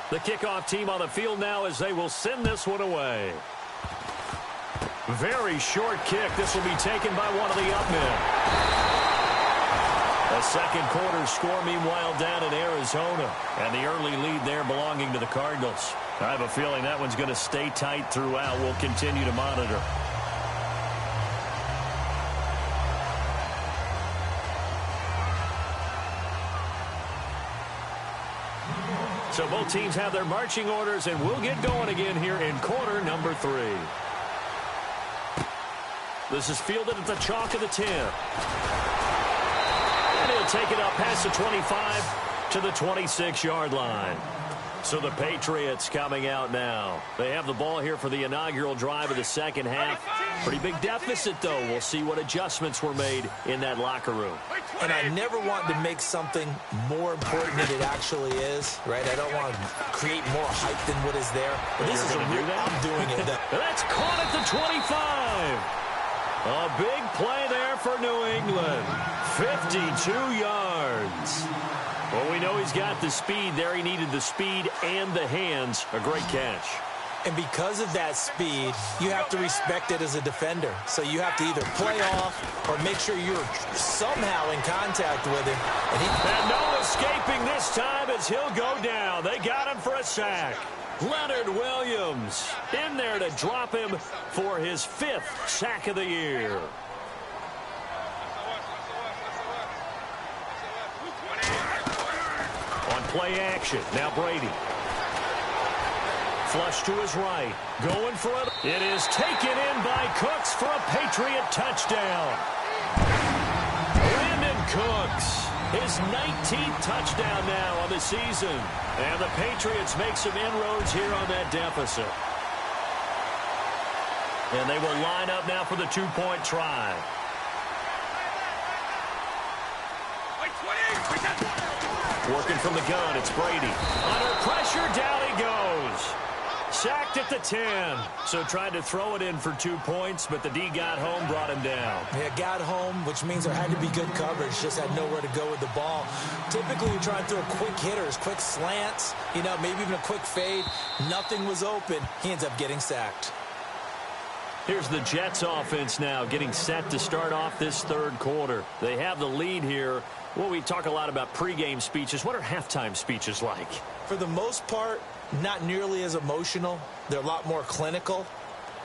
The kickoff team on the field now as they will send this one away. Very short kick. This will be taken by one of the up men. A second quarter score, meanwhile, down in Arizona. And the early lead there belonging to the Cardinals. I have a feeling that one's going to stay tight throughout. We'll continue to monitor. So both teams have their marching orders, and we'll get going again here in quarter number 3. This is fielded at the chalk of the 10. And he'll take it up past the 25 to the 26-yard line. So the Patriots coming out now. They have the ball here for the inaugural drive of the second half. Pretty big deficit, though. We'll see what adjustments were made in that locker room. And I never want to make something more important than it actually is, right? I don't want to create more hype than what is there. But this is I'm doing it. That's caught at the 25. A big play there for New England. 52 yards. Well, we know he's got the speed there. He needed the speed and the hands. A great catch. And because of that speed, you have to respect it as a defender. So you have to either play off or make sure you're somehow in contact with him. And no escaping this time as he'll go down. They got him for a sack. Leonard Williams in there to drop him for his 5th sack of the year. On play action, now Brady. Flush to his right. Going for it. It is taken in by Cooks for a Patriot touchdown. Brandon Cooks, his 19th touchdown now on the season. And the Patriots make some inroads here on that deficit. And they will line up now for the 2-point try. Working from the gun, it's Brady. Under pressure, down he goes. Sacked at the 10. So tried to throw it in for 2 points, but the D got home, brought him down. Yeah, got home, which means there had to be good coverage. Just had nowhere to go with the ball. Typically, you're trying to throw quick hitters, quick slants, you know, maybe even a quick fade. Nothing was open. He ends up getting sacked. Here's the Jets offense now getting set to start off this third quarter. They have the lead here. Well, we talk a lot about pregame speeches. What are halftime speeches like? For the most part, not nearly as emotional. They're a lot more clinical.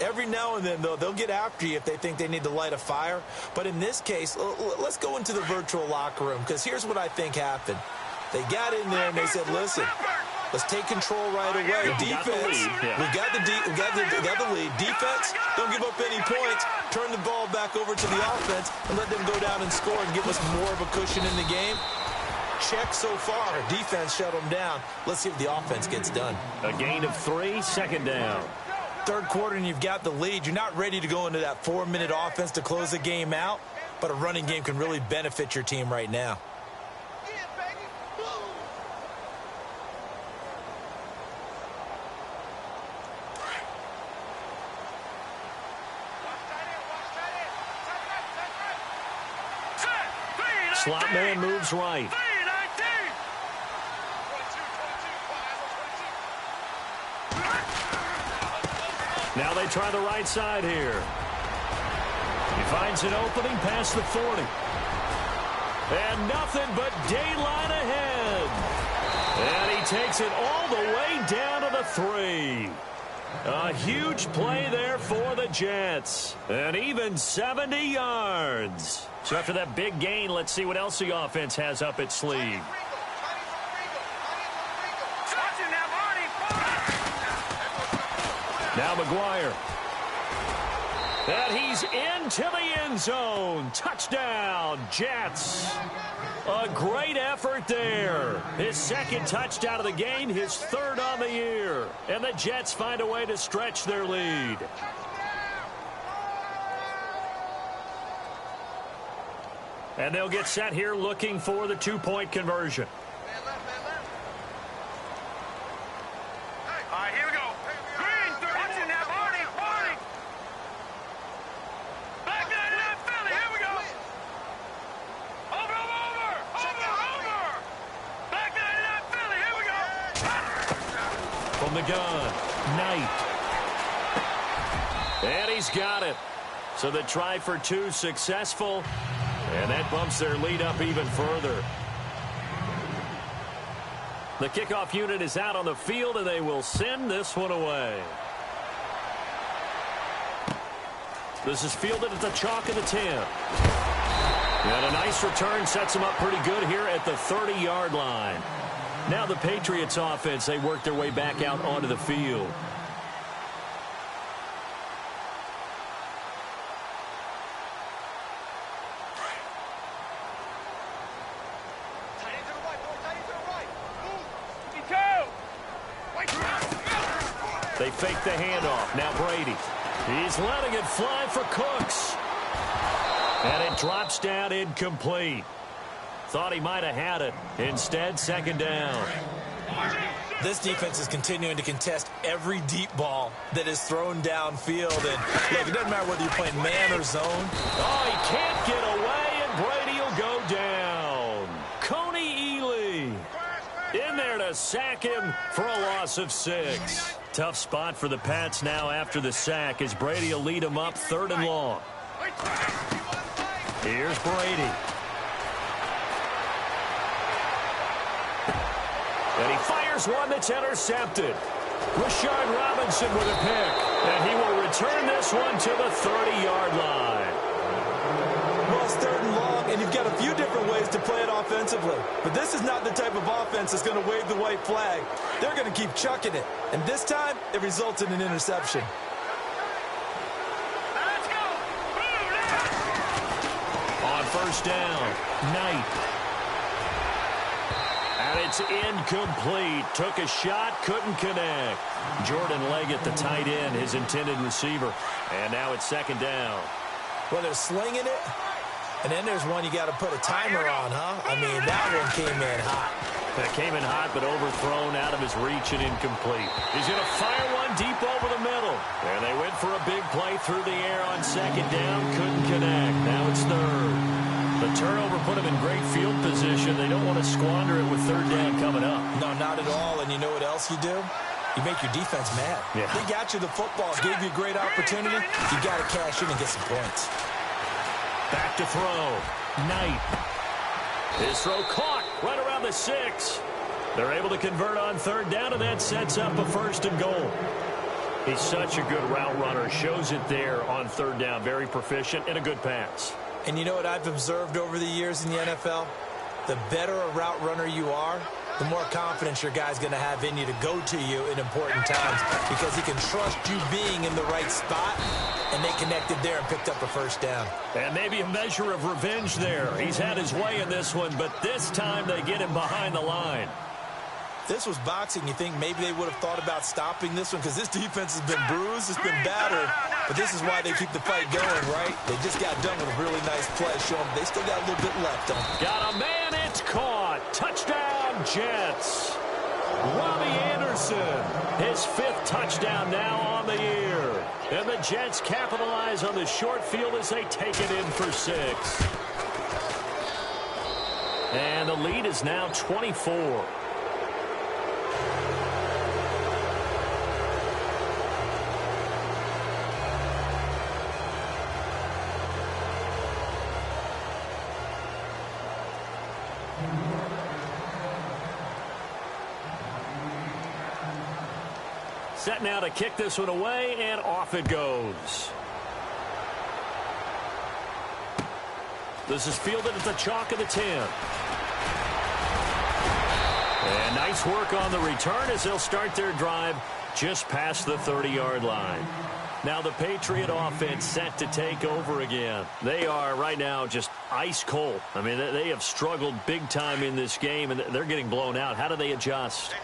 Every now and then, though, they'll get after you if they think they need to light a fire. But in this case, let's go into the virtual locker room, because here's what I think happened. They got in there and they said, listen, let's take control right away. Defense, we got the lead. Defense, don't give up any points. Turn the ball back over to the offense and let them go down and score and give us more of a cushion in the game. Check so far. Defense shut them down. Let's see if the offense gets done. A gain of 3, second down. Third quarter and you've got the lead. You're not ready to go into that 4-minute offense to close the game out, but a running game can really benefit your team right now. Slot man moves right. Now they try the right side here. He finds an opening past the 40. And nothing but daylight ahead. And he takes it all the way down to the 3. A huge play there for the Jets. And even 70 yards. So after that big gain, let's see what else the offense has up its sleeve. Now McGuire. And he's into the end zone. Touchdown, Jets. A great effort there. His second touchdown of the game, his 3rd on the year. And the Jets find a way to stretch their lead. And they'll get set here looking for the 2-point conversion. All right, here we go. Green, watching that, Barney. Back in that Philly, here we go. Over. Back in that Philly, here we go. gun. Knight. And he's got it. So the try for two successful. And that bumps their lead up even further. The kickoff unit is out on the field, and they will send this one away. This is fielded at the chalk of the 10. And a nice return sets them up pretty good here at the 30-yard line. Now the Patriots offense, they work their way back out onto the field. They fake the handoff. Now Brady. He's letting it fly for Cooks. And it drops down incomplete. Thought he might have had it. Instead, second down. This defense is continuing to contest every deep ball that is thrown downfield. And look, it doesn't matter whether you're playing man or zone. Oh, he can't get away, and Brady will go down. Coney Ely in there to sack him for a loss of 6. Tough spot for the Pats now after the sack as Brady will lead them up 3rd and long. Here's Brady. And he fires one that's intercepted. Rashard Robinson with a pick. And he will return this one to the 30-yard line. Well, it's 3rd and long, and you've got a few different ways to play it offensively. But this is not the type of offense that's going to wave the white flag. They're going to keep chucking it. And this time, it results in an interception. Let's go. On first down, Knight. And it's incomplete. Took a shot, couldn't connect. Jordan Leggett, the tight end, his intended receiver. And now it's second down. Well, they're slinging it, and then there's one you got to put a timer on, huh? I mean, that one came in hot. That came in hot, but overthrown out of his reach and incomplete. He's going to fire one deep over the middle. And they went for a big play through the air on second down. Couldn't connect. Now it's 3rd. The turnover put them in great field position. They don't want to squander it with 3rd down coming up. No, not at all. And you know what else you do? You make your defense mad. Yeah. They got you the football, gave you a great opportunity. You got to cash in and get some points. Back to throw. Knight. His throw caught right around the 6. They're able to convert on 3rd down, and that sets up a 1st and goal. He's such a good route runner. Shows it there on 3rd down. Very proficient and a good pass. And you know what I've observed over the years in the NFL? The better a route runner you are, the more confidence your guy's going to have in you to go to you in important times because he can trust you being in the right spot, and they connected there and picked up a 1st down. And maybe a measure of revenge there. He's had his way in this one, but this time they get him behind the line. This was boxing. You think maybe they would have thought about stopping this one because this defense has been bruised, it's been battered, but this is why they keep the fight going, right? They just got done with a really nice play. Show them they still got a little bit left on them. Got a man, it's caught. Touchdown, Jets. Robbie Anderson, his 5th touchdown now on the year. And the Jets capitalize on the short field as they take it in for 6. And the lead is now 24. Set now to kick this one away, and off it goes. This is fielded at the chalk of the 10. And nice work on the return as they'll start their drive just past the 30-yard line. Now the Patriot offense set to take over again. They are right now just ice cold. I mean, they have struggled big time in this game, and they're getting blown out. How do they adjust?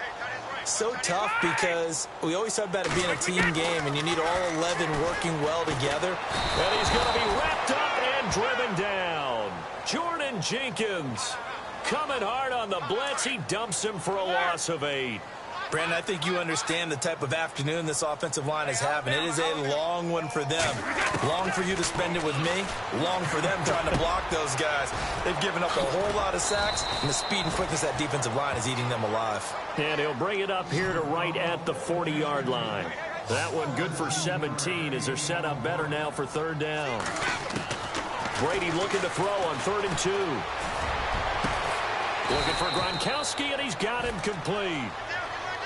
So tough because we always talk about it being a team game, and you need all 11 working well together. And he's going to be wrapped up and driven down. Jordan Jenkins coming hard on the blitz. He dumps him for a loss of 8. Brandon, I think you understand the type of afternoon this offensive line is having. It is a long one for them. Long for you to spend it with me. Long for them trying to block those guys. They've given up a whole lot of sacks, and the speed and quickness of that defensive line is eating them alive. And he'll bring it up here to right at the 40-yard line. That one good for 17 as they're set up better now for third down. Brady looking to throw on 3rd and 2. Looking for Gronkowski, and he's got him complete.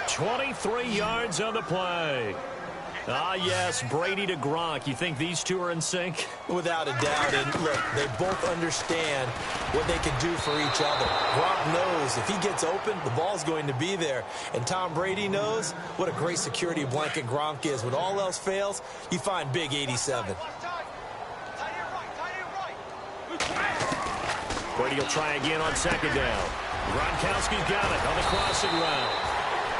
23 yards on the play. Ah, yes, Brady to Gronk. You think these two are in sync? Without a doubt. And look, they both understand what they can do for each other. Gronk knows if he gets open, the ball's going to be there. And Tom Brady knows what a great security blanket Gronk is. When all else fails, you find big 87. Brady will try again on 2nd down. Gronkowski's got it on the crossing route.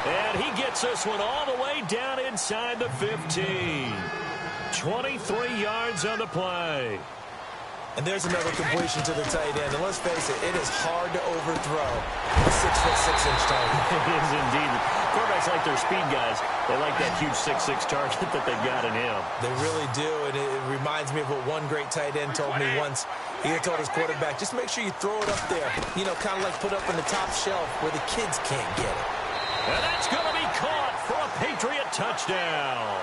And he gets this one all the way down inside the 15. 23 yards on the play. And there's another completion to the tight end. And let's face it, it is hard to overthrow a 6'6" target. It is indeed. Quarterbacks like their speed guys. They like that huge 6'6" target that they've got in him. They really do. And it reminds me of what one great tight end told me once. He told his quarterback, just make sure you throw it up there. You know, kind of like put up on the top shelf where the kids can't get it. And that's going to be caught for a Patriot touchdown.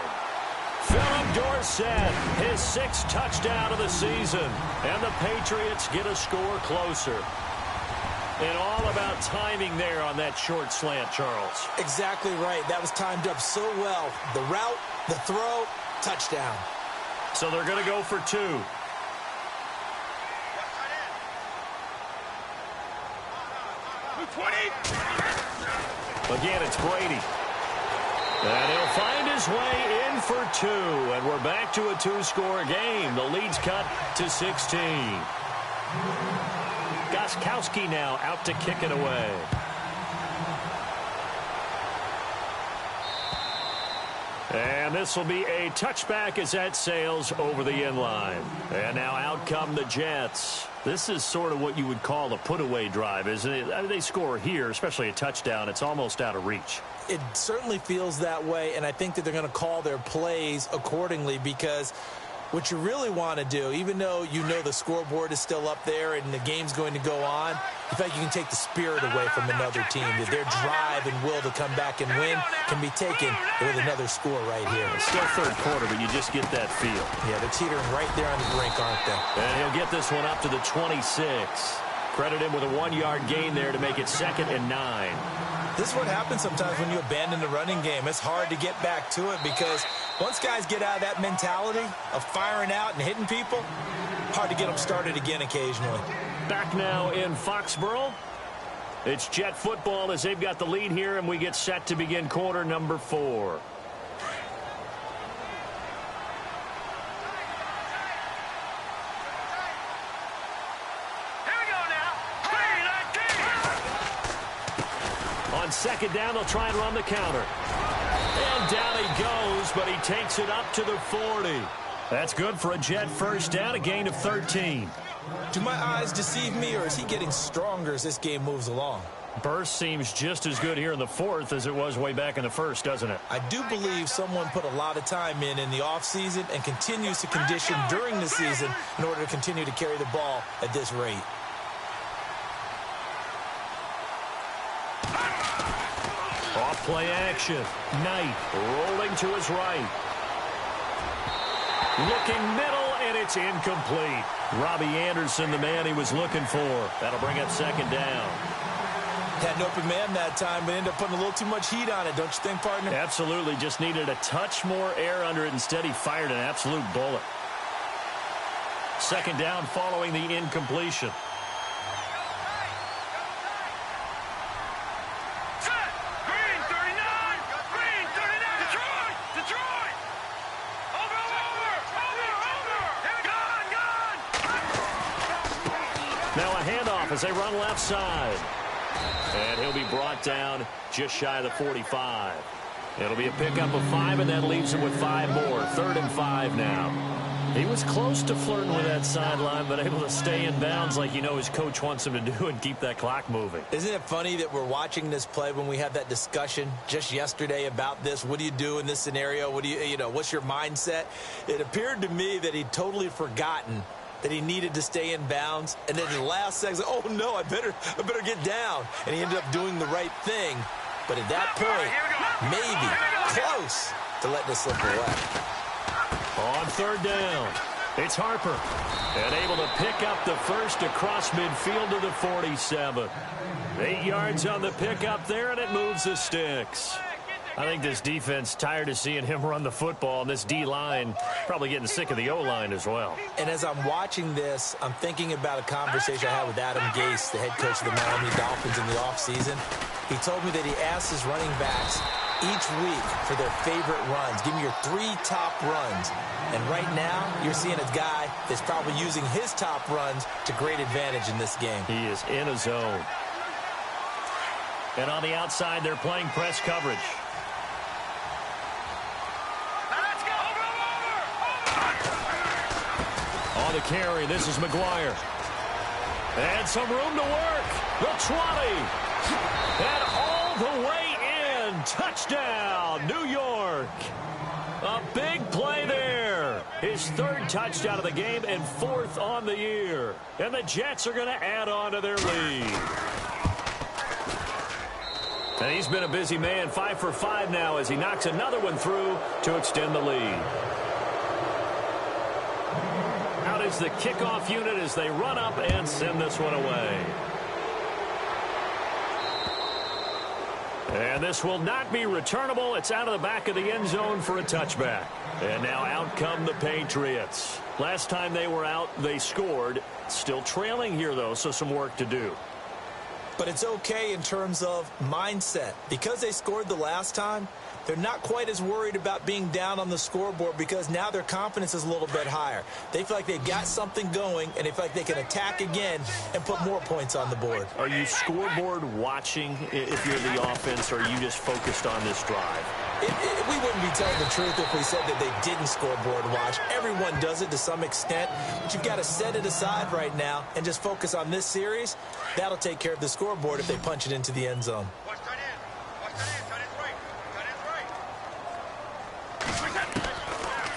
Philip Dorsett, his 6th touchdown of the season. And the Patriots get a score closer. And all about timing there on that short slant, Charles. Exactly right. That was timed up so well. The route, the throw, touchdown. So they're going to go for 2. Again, it's Brady. And he'll find his way in for 2. And we're back to a 2-score game. The lead's cut to 16. Gronkowski now out to kick it away. And this will be a touchback as that sails over the end line. And now out come the Jets. This is sort of what you would call a put-away drive, isn't it? They score here, especially a touchdown. It's almost out of reach. It certainly feels that way, and I think that they're going to call their plays accordingly because what you really want to do, even though you know the scoreboard is still up there and the game's going to go on, in fact, you can take the spirit away from another team. That their drive and will to come back and win can be taken with another score right here. It's still 3rd quarter, but you just get that feel. Yeah, they're teetering right there on the brink, aren't they? And he'll get this one up to the 26. Credit him with a 1-yard gain there to make it 2nd and 9. This is what happens sometimes when you abandon the running game. It's hard to get back to it because once guys get out of that mentality of firing out and hitting people, hard to get them started again occasionally. Back now in Foxborough. It's Jet football as they've got the lead here, and we get set to begin quarter number 4. On 2nd down, they'll try and run the counter. And down he goes, but he takes it up to the 40. That's good for a Jet 1st down, a gain of 13. Do my eyes deceive me, or is he getting stronger as this game moves along? Burst seems just as good here in the 4th as it was way back in the 1st, doesn't it? I do believe someone put a lot of time in the offseason and continues to condition during the season in order to continue to carry the ball at this rate. Off play action. Knight rolling to his right. Looking middle, and it's incomplete. Robbie Anderson, the man he was looking for. That'll bring up 2nd down. Had an open man that time, but ended up putting a little too much heat on it, don't you think, partner? Absolutely. Just needed a touch more air under it. Instead, he fired an absolute bullet. 2nd down following the incompletion. Now a handoff as they run left side. And he'll be brought down just shy of the 45. It'll be a pickup of 5, and that leaves him with 5 more. 3rd and 5 now. He was close to flirting with that sideline, but able to stay in bounds like his coach wants him to do and keep that clock moving. Isn't it funny that we're watching this play when we had that discussion just yesterday about this? What do you do in this scenario? What do what's your mindset? It appeared to me that he'd totally forgotten that he needed to stay in bounds. And then in the last second, oh, no, I better get down. And he ended up doing the right thing. But at that point, maybe close to letting it slip away. On third down, it's Harper. And able to pick up the first across midfield to the 47. 8 yards on the pickup there, and it moves the sticks. I think this defense tired of seeing him run the football, and this D-line probably getting sick of the O-line as well. And as I'm watching this, I'm thinking about a conversation I had with Adam Gase, the head coach of the Miami Dolphins in the offseason. He told me that he asked his running backs each week for their favorite runs. Give me your 3 top runs. And right now, you're seeing a guy that's probably using his top runs to great advantage in this game. He is in a zone. And on the outside, they're playing press coverage. On the carry, this is McGuire. And some room to work. The 20. And all the way in. Touchdown, New York. A big play there. His 3rd touchdown of the game and 4th on the year. And the Jets are going to add on to their lead. And he's been a busy man, 5 for 5 now as he knocks another one through to extend the lead. Out is the kickoff unit as they run up and send this one away. And this will not be returnable. It's out of the back of the end zone for a touchback. And now out come the Patriots. Last time they were out, they scored. Still trailing here, though, so some work to do. But it's okay in terms of mindset. Because they scored the last time, they're not quite as worried about being down on the scoreboard because now their confidence is a little bit higher. They feel like they've got something going, and they feel like they can attack again and put more points on the board. Are you scoreboard watching if you're the offense, or are you just focused on this drive? We wouldn't be telling the truth if we said that they didn't scoreboard watch. Everyone does it to some extent, but you've got to set it aside right now and just focus on this series. That'll take care of the scoreboard if they punch it into the end zone.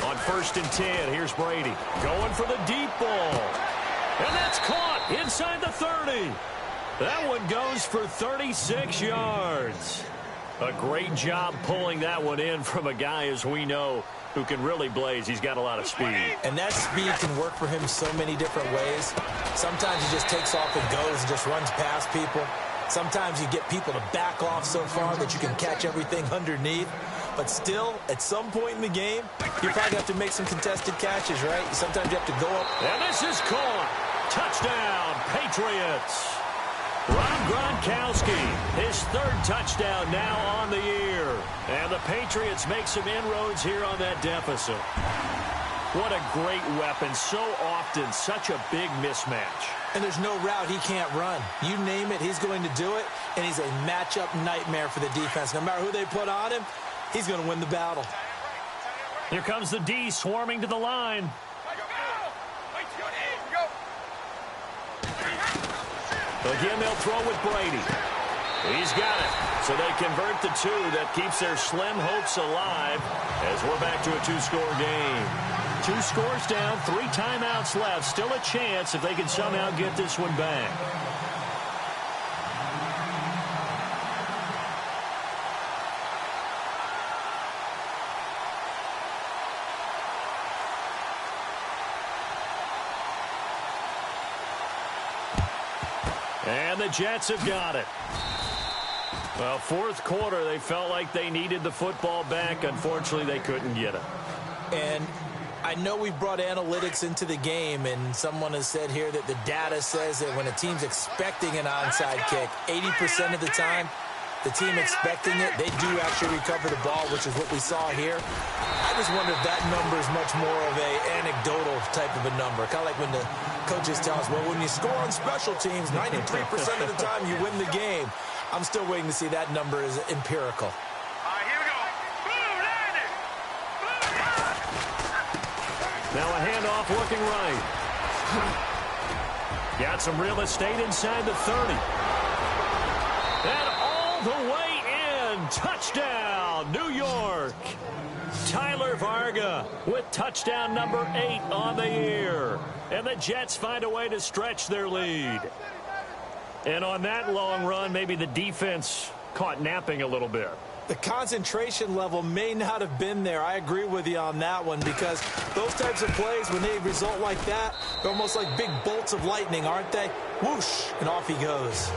On 1st and 10, here's Brady going for the deep ball. And that's caught inside the 30. That one goes for 36 yards. A great job pulling that one in from a guy, as we know, who can really blaze. He's got a lot of speed. And that speed can work for him so many different ways. Sometimes he just takes off and goes and just runs past people. Sometimes you get people to back off so far that you can catch everything underneath. But still, at some point in the game, you probably have to make some contested catches, right? Sometimes you have to go up. And this is caught. Touchdown, Patriots. Rob Gronkowski, his 3rd touchdown now on the year. And the Patriots make some inroads here on that deficit. What a great weapon. So often, such a big mismatch. And there's no route he can't run. You name it, he's going to do it. And he's a matchup nightmare for the defense. No matter who they put on him, he's going to win the battle. Here comes the D swarming to the line. Again, they'll throw with Brady. He's got it. So they convert the 2. That keeps their slim hopes alive as we're back to a 2-score game. 2 scores down, 3 timeouts left. Still a chance if they can somehow get this one back. And the Jets have got it. Well, 4th quarter, they felt like they needed the football back. Unfortunately, they couldn't get it. And I know we've brought analytics into the game, and someone has said here that the data says that when a team's expecting an onside kick, 80% of the time, the team expecting it, they do actually recover the ball, which is what we saw here. I just wonder if that number is much more of a anecdotal type of a number. Kind of like when the coaches tell us, well, when you score on special teams, 93% of the time you win the game. I'm still waiting to see that number is empirical. Here we go. Boom, landed. Boom. Now a handoff looking right. Got some real estate inside the 30. And all the way in. Touchdown, New York. Tyler Varga with touchdown number 8 on the year. And the Jets find a way to stretch their lead. And on that long run, maybe the defense caught napping a little bit. The concentration level may not have been there. I agree with you on that one, because those types of plays, when they result like that, they're almost like big bolts of lightning, aren't they? Whoosh, and off he goes.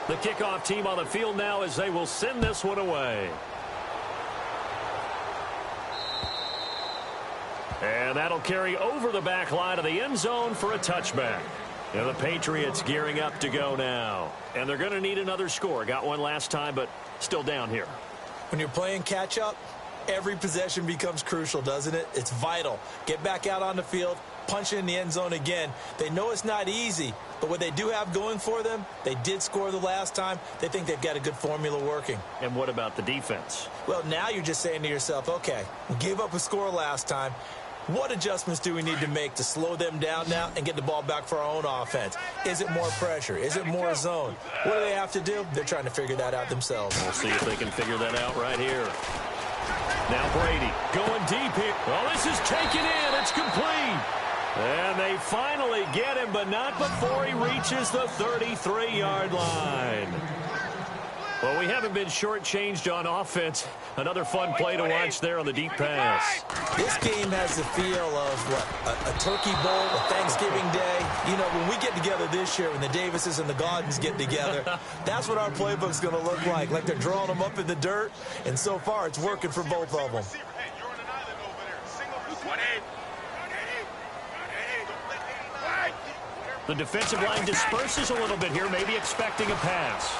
The kickoff team on the field now as they will send this one away. And that'll carry over the back line of the end zone for a touchback. And the Patriots gearing up to go now. And they're going to need another score. Got one last time, but still down here. When you're playing catch-up, every possession becomes crucial, doesn't it? It's vital. Get back out on the field, punch it in the end zone again. They know it's not easy, but what they do have going for them, they did score the last time. They think they've got a good formula working. And what about the defense? Well, now you're just saying to yourself, okay, we gave up a score last time. What adjustments do we need to make to slow them down now and get the ball back for our own offense? Is it more pressure? Is it more zone? What do they have to do? They're trying to figure that out themselves. We'll see if they can figure that out right here. Now Brady going deep here. Well, this is taken in. It's complete. And they finally get him, but not before he reaches the 33-yard line. Well, we haven't been shortchanged on offense. Another fun play to watch there on the deep pass. This game has the feel of, what, a turkey bowl, a Thanksgiving day. You know, when we get together this year, when the Davises and the Gaudens get together, that's what our playbook's going to look like. Like they're drawing them up in the dirt, and so far it's working for both of them. The defensive line disperses a little bit here, maybe expecting a pass.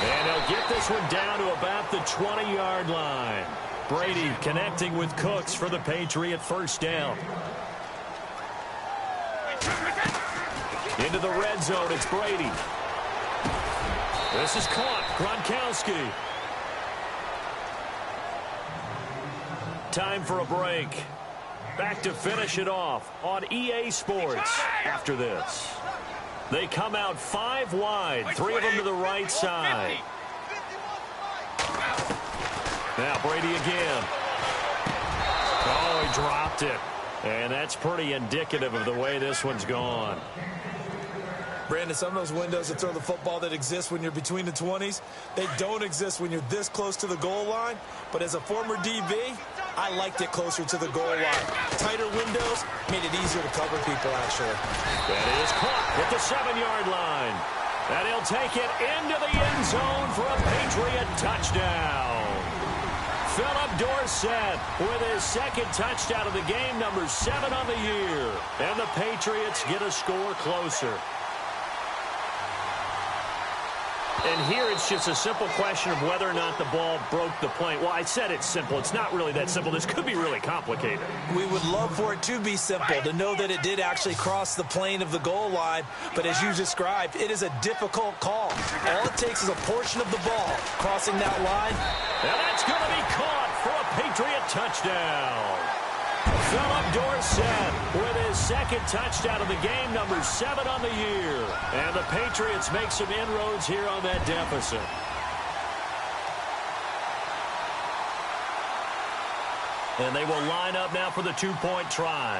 And he'll get this one down to about the 20-yard line. Brady connecting with Cooks for the Patriot first down. Into the red zone, it's Brady. This is caught. Gronkowski. Time for a break. Back to finish it off on EA Sports after this. They come out 5 wide, 3 of them to the right side. Now Brady again. Oh, he dropped it. And that's pretty indicative of the way this one's gone. Brandon, some of those windows to throw the football that exist when you're between the 20s, they don't exist when you're this close to the goal line. But as a former DB, I liked it closer to the goal line. Tighter windows made it easier to cover people, actually. That is caught at the 7-yard line. And he'll take it into the end zone for a Patriot touchdown. Philip Dorsett with his second touchdown of the game, number 7 on the year. And the Patriots get a score closer. And here it's just a simple question of whether or not the ball broke the plane. Well, I said it's simple. It's not really that simple. This could be really complicated. We would love for it to be simple, to know that it did actually cross the plane of the goal line. But as you described, it is a difficult call. All it takes is a portion of the ball crossing that line. And that's going to be caught for a Patriot touchdown. Philip Dorsett with his second touchdown of the game, number 7 on the year. And the Patriots make some inroads here on that deficit. And they will line up now for the 2-point try.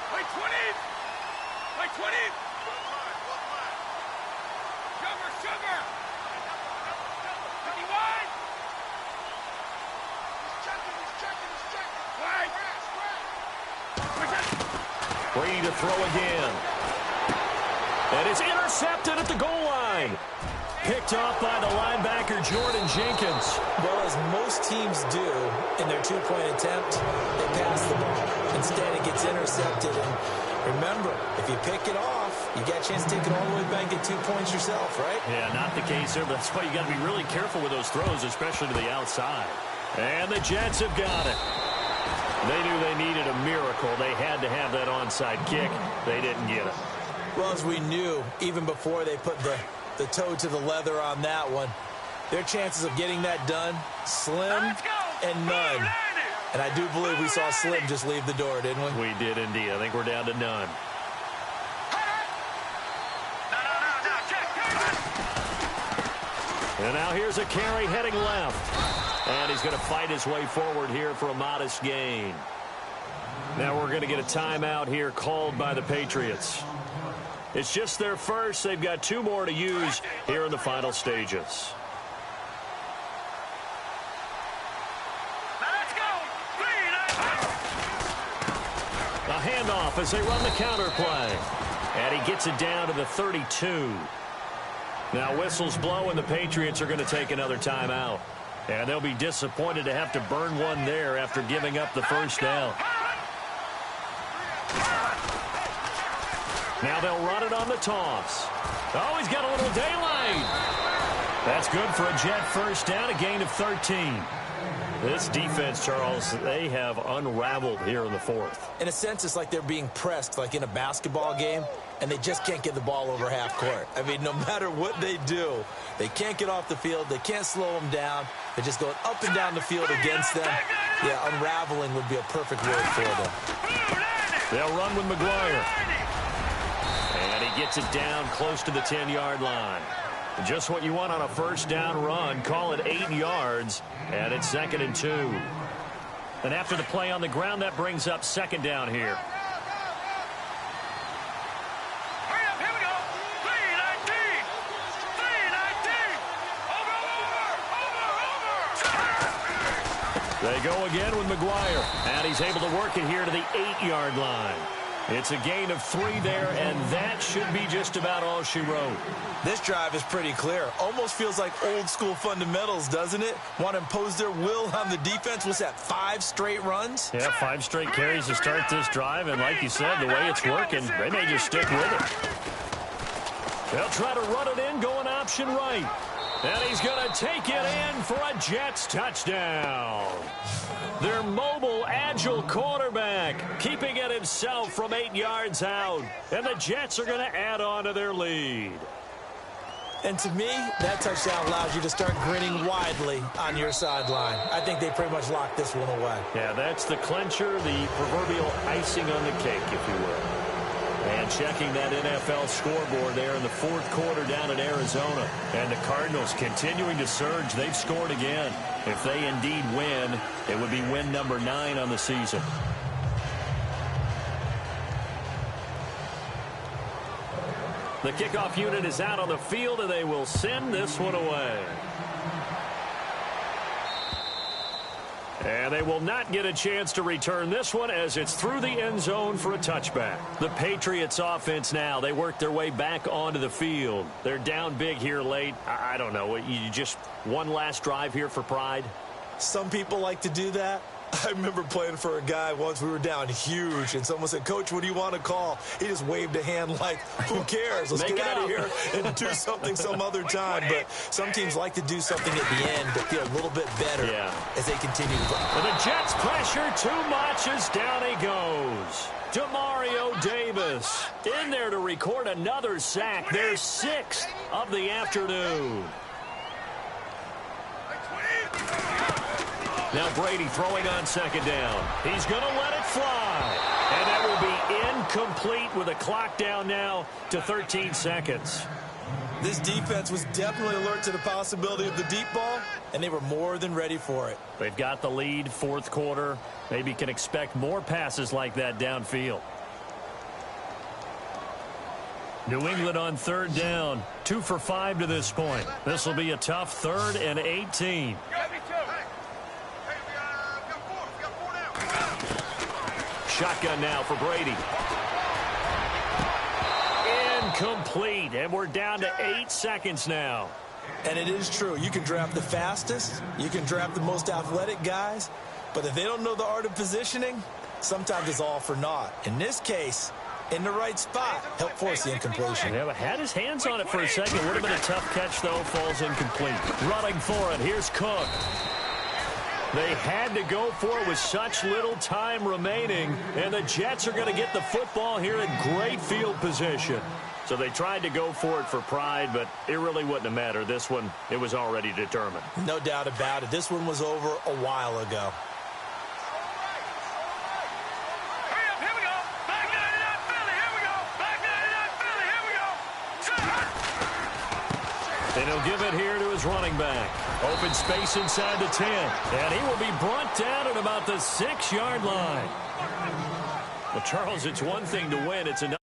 Play 20! Play 20! Sugar! Wide! Brady to throw again. And it's intercepted at the goal line. Picked off by the linebacker, Jordan Jenkins. Well, as most teams do in their 2-point attempt, they pass the ball. Instead, it gets intercepted. And remember, if you pick it off, you got a chance to take it all the way back and get 2 points yourself, right? Yeah, not the case there, but that's why you got to be really careful with those throws, especially to the outside. And the Jets have got it. They knew they needed a Well, they had to have that onside kick. They didn't get it. Well, as we knew, even before they put the toe to the leather on that one, their chances of getting that done, slim and none. And I do believe we saw Slim just leave the door, didn't we? We did indeed. I think we're down to none. And now here's a carry heading left. And he's going to fight his way forward here for a modest gain. Now we're going to get a timeout here called by the Patriots. It's just their first. They've got 2 more to use here in the final stages. A handoff as they run the counter play. And he gets it down to the 32. Now whistles blow and the Patriots are going to take another timeout. And they'll be disappointed to have to burn one there after giving up the first down. Now they'll run it on the toss. Oh, he's got a little daylight. That's good for a Jet first down, a gain of 13. This defense, Charles, they have unraveled here in the fourth. In a sense, it's like they're being pressed like in a basketball game, and they just can't get the ball over half court. I mean, no matter what they do, they can't get off the field. They can't slow them down. They're just going up and down the field against them. Yeah, unraveling would be a perfect word for them. They'll run with McGuire. And he gets it down close to the 10-yard line. Just what you want on a first down run. Call it 8 yards, and it's 2nd and 2. And after the play on the ground, that brings up 2nd down here. Hurry up, here we go. 3-19. Over. They go again with McGuire, and he's able to work it here to the 8-yard line. It's a gain of 3 there, and that should be just about all she wrote. This drive is pretty clear. Almost feels like old-school fundamentals, doesn't it? Want to impose their will on the defense. What's that, 5 straight runs? Yeah, 5 straight carries to start this drive, and like you said, the way it's working, they may just stick with it. They'll try to run it in, going option right. And he's going to take it in for a Jets touchdown. Their mobile, agile quarterback keeping it himself from 8 yards out. And the Jets are going to add on to their lead. And to me, that touchdown allows you to start grinning widely on your sideline. I think they pretty much locked this one away. Yeah, that's the clincher, the proverbial icing on the cake, if you will. And checking that NFL scoreboard there in the fourth quarter down in Arizona. And the Cardinals continuing to surge. They've scored again. If they indeed win, it would be win number 9 on the season. The kickoff unit is out on the field, and they will send this one away. And they will not get a chance to return this one as it's through the end zone for a touchback. The Patriots offense now, they work their way back onto the field. They're down big here late. I don't know. You just one last drive here for pride? Some people like to do that. I remember playing for a guy once. We were down huge, and someone said, "Coach, what do you want to call?" He just waved a hand like, who cares? Let's get out of here and do something some other time. But some teams like to do something at the end to feel a little bit better as they continue to play. And the Jets pressure too much as down he goes. Demario Davis in there to record another sack. Their 6th of the afternoon. Now Brady throwing on 2nd down. He's going to let it fly. And that will be incomplete with a clock down now to 13 seconds. This defense was definitely alert to the possibility of the deep ball, and they were more than ready for it. They've got the lead, fourth quarter. Maybe can expect more passes like that downfield. New England on 3rd down. 2 for 5 to this point. This will be a tough 3rd and 18. Shotgun now for Brady. Incomplete, and we're down to 8 seconds now. And it is true. You can draft the fastest. You can draft the most athletic guys. But if they don't know the art of positioning, sometimes it's all for naught. In this case, in the right spot, help force the incompletion. Yeah, but had his hands on it for a second. Would have been a tough catch, though. Falls incomplete. Running for it. Here's Cook. They had to go for it with such little time remaining, and the Jets are going to get the football here in great field position. So they tried to go for it for pride, but it really wouldn't have mattered. This one, it was already determined. No doubt about it. This one was over a while ago. Hurry up, here we go. Back 99 Philly, here we go. Back 99 Philly, here we go. And he'll give it here to his running back. Open space inside the 10. And he will be brought down at about the 6-yard line. Well, Charles, it's one thing to win. It's another.